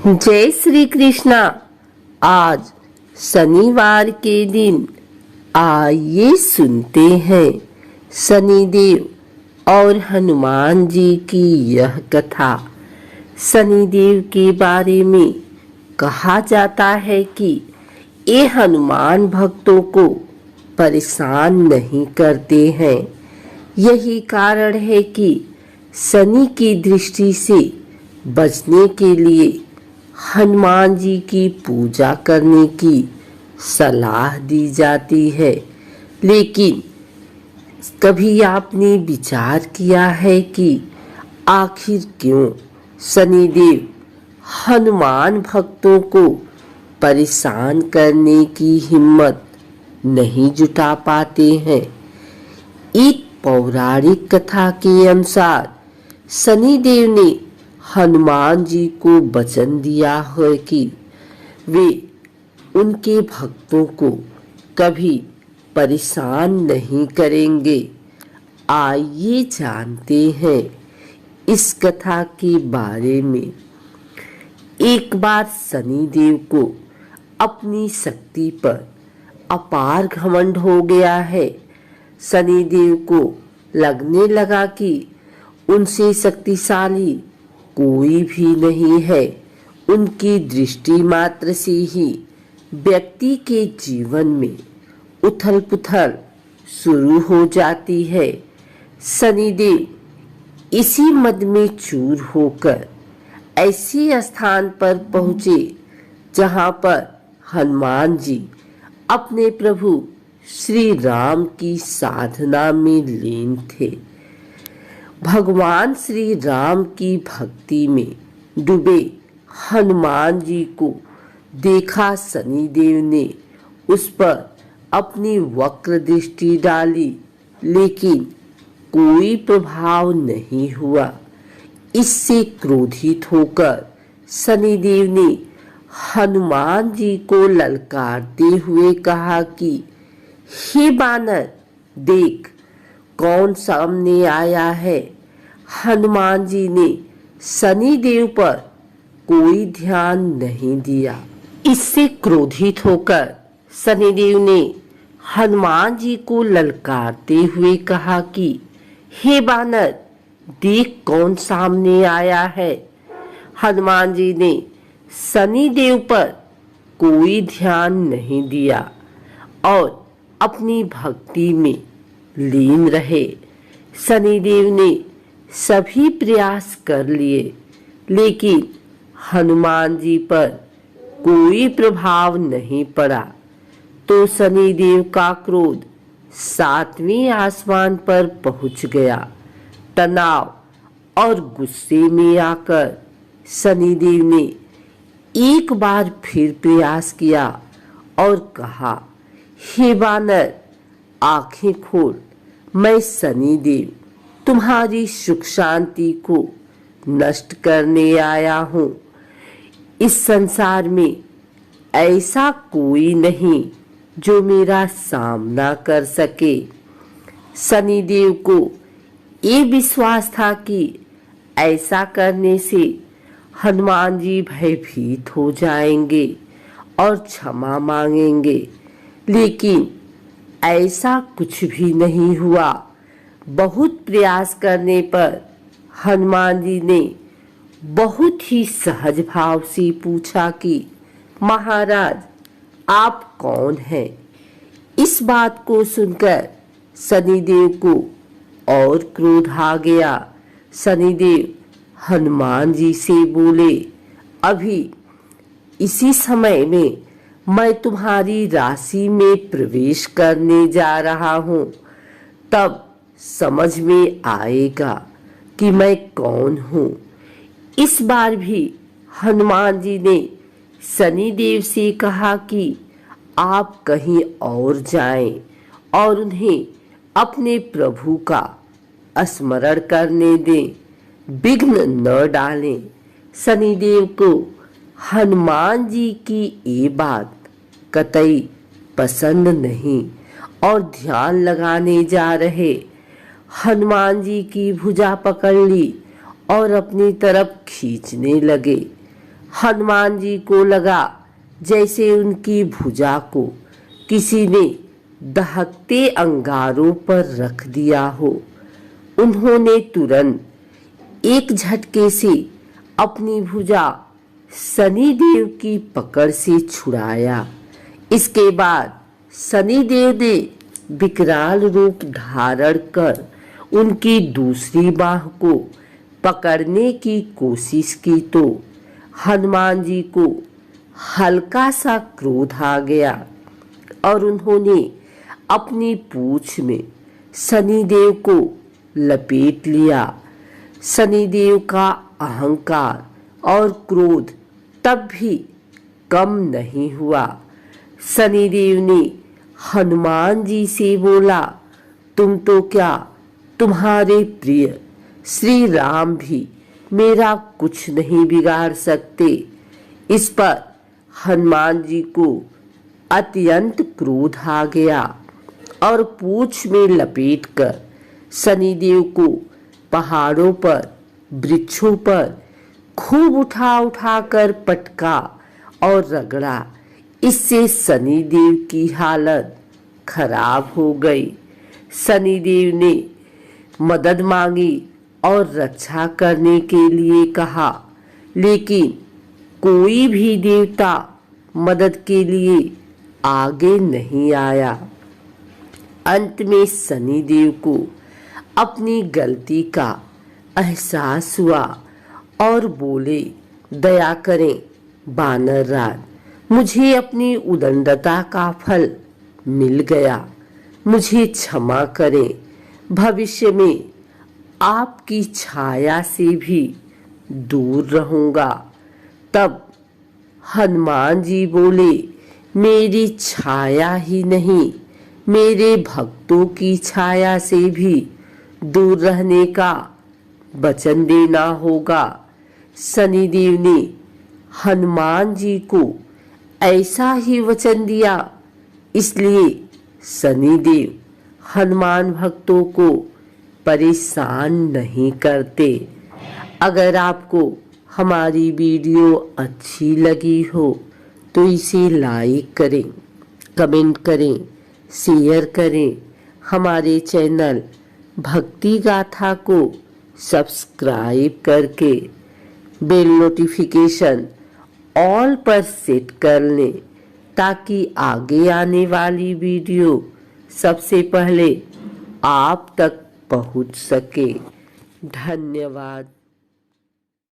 जय श्री कृष्णा। आज शनिवार के दिन आइए सुनते हैं शनिदेव और हनुमान जी की यह कथा। शनिदेव के बारे में कहा जाता है कि ये हनुमान भक्तों को परेशान नहीं करते हैं। यही कारण है कि शनि की दृष्टि से बचने के लिए हनुमान जी की पूजा करने की सलाह दी जाती है। लेकिन कभी आपने विचार किया है कि आखिर क्यों शनिदेव हनुमान भक्तों को परेशान करने की हिम्मत नहीं जुटा पाते हैं? एक पौराणिक कथा के अनुसार शनिदेव ने हनुमान जी को वचन दिया है कि वे उनके भक्तों को कभी परेशान नहीं करेंगे। आइए जानते हैं इस कथा के बारे में। एक बार शनिदेव को अपनी शक्ति पर अपार घमंड हो गया है। शनिदेव को लगने लगा कि उनसे शक्तिशाली कोई भी नहीं है। उनकी दृष्टि मात्र से ही व्यक्ति के जीवन में उथल पुथल शुरू हो जाती है। शनिदेव इसी मद में चूर होकर ऐसे स्थान पर पहुंचे जहां पर हनुमान जी अपने प्रभु श्री राम की साधना में लीन थे। भगवान श्री राम की भक्ति में डूबे हनुमान जी को देखा शनिदेव ने उस पर अपनी वक्र दृष्टि डाली, लेकिन कोई प्रभाव नहीं हुआ। इससे क्रोधित होकर शनिदेव ने हनुमान जी को ललकारते हुए कहा कि हे बानर, देख कौन सामने आया है। हनुमान जी ने शनिदेव पर कोई ध्यान नहीं दिया। इससे क्रोधित होकर शनिदेव ने हनुमान जी को ललकारते हुए कहा कि हे बानर, देख कौन सामने आया है। हनुमान जी ने शनिदेव पर कोई ध्यान नहीं दिया और अपनी भक्ति में लीन रहे। शनिदेव ने सभी प्रयास कर लिए, लेकिन हनुमान जी पर कोई प्रभाव नहीं पड़ा। तो शनिदेव का क्रोध 7वें आसमान पर पहुंच गया। तनाव और गुस्से में आकर शनिदेव ने एक बार फिर प्रयास किया और कहा, हे बानर, आंखें खोल। मैं शनिदेव तुम्हारी सुख शांति को नष्ट करने आया हूँ। इस संसार में ऐसा कोई नहीं जो मेरा सामना कर सके। शनिदेव को ये विश्वास था कि ऐसा करने से हनुमान जी भयभीत हो जाएंगे और क्षमा मांगेंगे, लेकिन ऐसा कुछ भी नहीं हुआ। बहुत प्रयास करने पर हनुमान जी ने बहुत ही सहज भाव से पूछा कि महाराज, आप कौन हैं? इस बात को सुनकर शनिदेव को और क्रोध आ गया। शनिदेव हनुमान जी से बोले, अभी इसी समय में मैं तुम्हारी राशि में प्रवेश करने जा रहा हूँ, तब समझ में आएगा कि मैं कौन हूँ। इस बार भी हनुमान जी ने शनिदेव से कहा कि आप कहीं और जाएं और उन्हें अपने प्रभु का स्मरण करने दें, विघ्न न डालें। शनिदेव को हनुमान जी की ये बात कतई पसंद नहीं और ध्यान लगाने जा रहे हनुमान जी की भुजा पकड़ ली और अपनी तरफ खींचने लगे। हनुमान जी को लगा जैसे उनकी भुजा को किसी ने दहकते अंगारों पर रख दिया हो। उन्होंने तुरंत एक झटके से अपनी भुजा शनिदेव की पकड़ से छुड़ाया। इसके बाद शनिदेव ने विकराल रूप धारण कर उनकी दूसरी बाह को पकड़ने की कोशिश की तो हनुमान जी को हल्का सा क्रोध आ गया और उन्होंने अपनी पूंछ में शनिदेव को लपेट लिया। शनिदेव का अहंकार और क्रोध तब भी कम नहीं हुआ। शनिदेव ने हनुमान जी से बोला, तुम तो क्या, तुम्हारे प्रिय श्री राम भी मेरा कुछ नहीं बिगाड़ सकते। इस पर हनुमान जी को अत्यंत क्रोध आ गया और पूंछ में लपेटकर शनिदेव को पहाड़ों पर, वृक्षों पर खूब उठा उठा कर पटका और रगड़ा। इससे शनिदेव की हालत खराब हो गई। शनिदेव ने मदद मांगी और रक्षा करने के लिए कहा, लेकिन कोई भी देवता मदद के लिए आगे नहीं आया। अंत में शनिदेव को अपनी गलती का एहसास हुआ और बोले, दया करें वानर राज, मुझे अपनी उदंडता का फल मिल गया, मुझे क्षमा करें। भविष्य में आपकी छाया से भी दूर रहूंगा। तब हनुमान जी बोले, मेरी छाया ही नहीं, मेरे भक्तों की छाया से भी दूर रहने का वचन देना होगा। शनिदेव ने हनुमान जी को ऐसा ही वचन दिया। इसलिए शनिदेव हनुमान भक्तों को परेशान नहीं करते। अगर आपको हमारी वीडियो अच्छी लगी हो तो इसे लाइक करें, कमेंट करें, शेयर करें। हमारे चैनल भक्ति गाथा को सब्सक्राइब करके बेल नोटिफिकेशन ऑल पर सेट कर लें ताकि आगे आने वाली वीडियो सबसे पहले आप तक पहुंच सके। धन्यवाद।